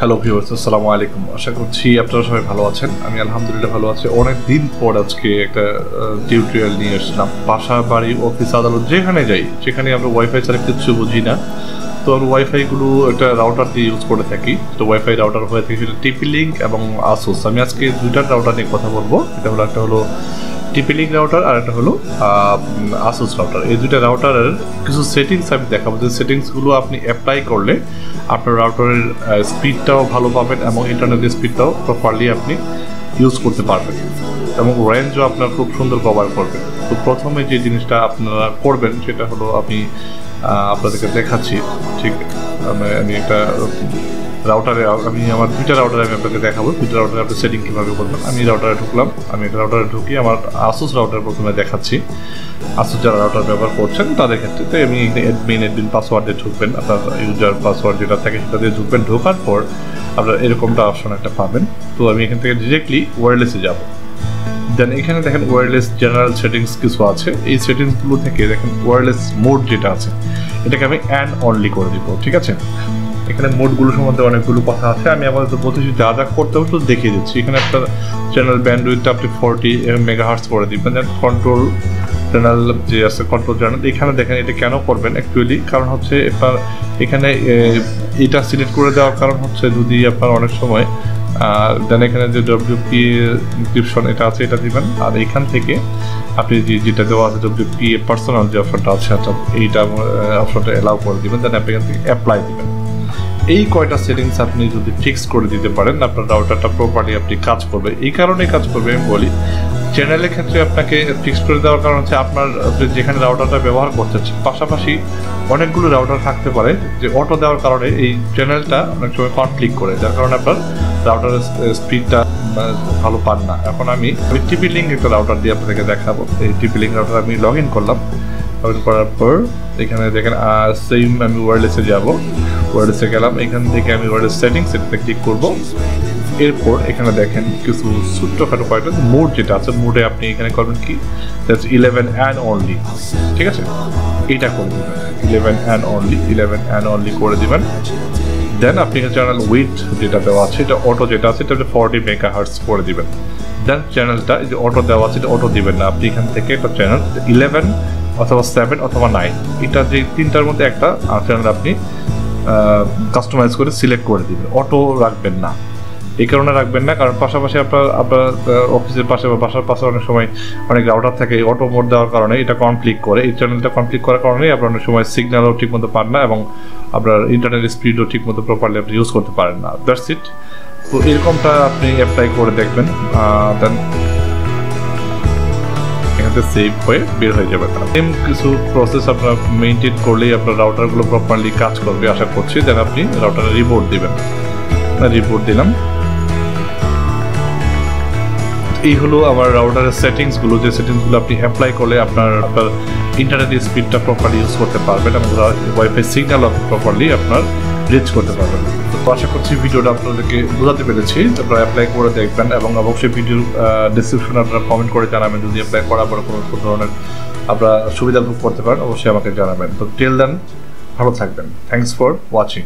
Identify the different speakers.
Speaker 1: Hello viewers, আসসালামু আলাইকুম। আশা করছি আপনারা সবাই ভালো আছেন। আমি আলহামদুলিল্লাহ ভালো আছি। অনেক দিন পর আজকে একটা টিউটোরিয়াল নিয়ে আসলাম। বাসা, বাড়ি, অফিস, আদালত যেখানে যাই সেখানে আমরা ওয়াইফাই ছাড়া কিছু বুঝি না। তো আমরা ওয়াইফাইগুলো একটা রাউটার দিয়ে ইউজ করে থাকি। তো ওয়াইফাই রাউটার হয়ে থাকে সেটা tplink এবং Asus। আমি আজকে দুইটার রাউটার নিয়ে কথা বলবো। একটা হলো tplink রাউটার আর একটা হলো Asus রাউটার। এই দুইটা রাউটারের কিছু সেটিংস আমি দেখাবো, যে সেটিংসগুলো আপনি অ্যাপ্লাই করলে আপনার রাউটারের স্পিডটাও ভালো পাবেন এবং ইন্টারনেটের স্পিডটাও প্রপারলি আপনি ইউজ করতে পারবেন এবং রেঞ্জও আপনার খুব সুন্দর কভার করবে। তো প্রথমে যে জিনিসটা আপনারা করবেন সেটা হলো আমি আপনাদেরকে দেখাচ্ছি। ঠিক আমি একটা রাউটারে আমার দুইটা রাউটারে আমি আপনাকে দেখাবো। দুইটা রাউটারে আপনি সেটিং কীভাবে করবেন। আমি রাউটারে ঢুকলাম। আমি একটা রাউটারে ঢুকি আমার Asus রাউটার প্রথমে দেখাচ্ছি। Asus যারা রাউটার ব্যবহার করছেন তাদের ক্ষেত্রে তো আমি অ্যাডমিন পাসওয়ার্ড দিয়ে ঢুকবেন। আপনার ইউজার পাসওয়ার্ড যেটা থাকে সেটা দিয়ে ঢুকবেন। ঢোকার পর আপনার এরকমটা অপশন একটা পাবেন। তো আমি এখান থেকে ডিরেক্টলি ওয়্যারলেসে যাব। দেন এখানে দেখেন ওয়্যারলেস জেনারেল সেটিংস কিছু আছে। এই সেটিংসগুলো থেকে দেখেন ওয়্যারলেস মোড যেটা আছে এটাকে আমি অ্যান্ড অনলি করে দিব। ঠিক আছে, এখানে মোডগুলো সম্বন্ধে অনেকগুলো কথা আছে। আমি আপাতত বলতেছি যা যা করতে হবে শুধু দেখিয়ে দিচ্ছি। এখানে একটা চ্যানেল ব্যান্ডউইথটা আপনি 40 মেগাহার্টজ করে দিবেন। দেন কন্ট্রোল চ্যানেল যে আছে কন্ট্রোল চ্যানেল, এখানে দেখেন এটা কেন করবেন অ্যাকচুয়ালি, কারণ হচ্ছে আপনার এখানে এটা সিলেক্ট করে দেওয়ার কারণ হচ্ছে যদি আপনার অনেক সময় দেন এখানে যে WP ইনক্রিপশন এটা আছে এটা দিবেন। আর এখান থেকে আপনি যেটা দেওয়া আছে WP পার্সোনাল যে অপশনটা আছে এইটা অপশনটা অ্যালাউ করে দিবেন। দেন আপনি এখান থেকে অ্যাপ্লাই দিবেন। এই কয়টা সেটিংস আপনি যদি ফিক্স করে দিতে পারেন আপনার রাউটারটা প্রপারলি আপনি কাজ করবে। এই কারণে কাজ করবে আমি বলি, চ্যানেলের ক্ষেত্রে আপনাকে ফিক্স করে দেওয়ার কারণ হচ্ছে আপনার যেখানে রাউটারটা ব্যবহার করতেছেন পাশাপাশি অনেকগুলো রাউটার থাকতে পারে, যে অটো দেওয়ার কারণে এই চ্যানেলটা অনেক সময় কনফ্লিক্ট করে, যার কারণে আপনার রাউটারের স্পিডটা ভালো পান না। এখন আমি tplink একটা রাউটার দিয়ে আপনাদেরকে দেখাবো। এই tplink রাউটার আমি লগ ইন করলাম। লগ ইন করার পর এখানে দেখেন সেম আমি ওয়্যারলেসে যাব। ওয়্যারলেসে গেলাম, এখান থেকে আমি ওয়্যারলেস সেটিংস এটাতে ক্লিক করব। এরপর এখানে দেখেন কিছু ছোট্টখাটো কয়েকটা মোড যেটা আছে, মোডে আপনি এখানে করবেন কি 11 অ্যান্ড অনলি। ঠিক আছে, এটা করে দেবেন 11 অ্যান্ড অনলি করে দিবেন। দেন আপনি চ্যানেল উইথ যেটা দেওয়া আছে এটা অটো যেটা আছে এটা 40 মেগাহার্টজ করে দিবেন। দেন চ্যানেলটা এই যে অটো দেওয়া আছে এটা অটো দিবেন না, আপনি এখান থেকে একটা চ্যানেল 11 অথবা 7 অথবা 9 এটা যে তিনটার মধ্যে একটা চ্যানেল আপনি কাস্টমাইজ করে সিলেক্ট করে দিবেন। অটো রাখবেন না। এই কারণে রাখবেন না কারণ পাশাপাশি আপনার অফিসের পাশে বা বাসার পাশে অনেক সময় অনেক রাউটার থাকে, অটো মোড দেওয়ার কারণে এটা কনফ্লিক্ট করে। এই চ্যানেলটা কনফ্লিক্ট করার কারণেই আপনার অনেক সময় সিগন্যালও ঠিকমতো পান না এবং আপনার ইন্টারনেট স্পিডও ঠিকমতো প্রপারলি আপনি ইউজ করতে পারেন না। That's it. তো এরকমটা আপনি অ্যাপ্লাই করে দেখবেন। দেন এখানে সেভ হয়ে বের হয়ে যাবে। সেম কিছু প্রসেস আপনার মেনটেন করলেই আপনার রাউটারগুলো প্রপারলি কাজ করবে আশা করছি। দেন আপনি রাউটারে রিপোর্ট দিবেন। রিপোর্ট দিলাম। এই হলো আমার রাউটারের সেটিংসগুলো, যে সেটিংসগুলো আপনি অ্যাপ্লাই করলে আপনার ইন্টারনেটের স্পিডটা প্রপারলি ইউজ করতে পারবেন এবং ওয়াইফাই সিগন্যাল প্রপারলি আপনার রিচ করতে পারবেন। তো আশা করছি ভিডিওটা আপনাদেরকে বোঝাতে পেরেছি। আপনারা অ্যাপ্লাই করে দেখবেন এবং অবশ্যই ভিডিওর ডিসক্রিপশনে আপনারা কমেন্ট করে জানাবেন যদি অ্যাপ্লাই করার পর কোনো ধরনের আপনারা সুবিধা ভোগ করতে পারেন, অবশ্যই আমাকে জানাবেন। তো টিল দেন ভালো থাকবেন। Thanks for watching.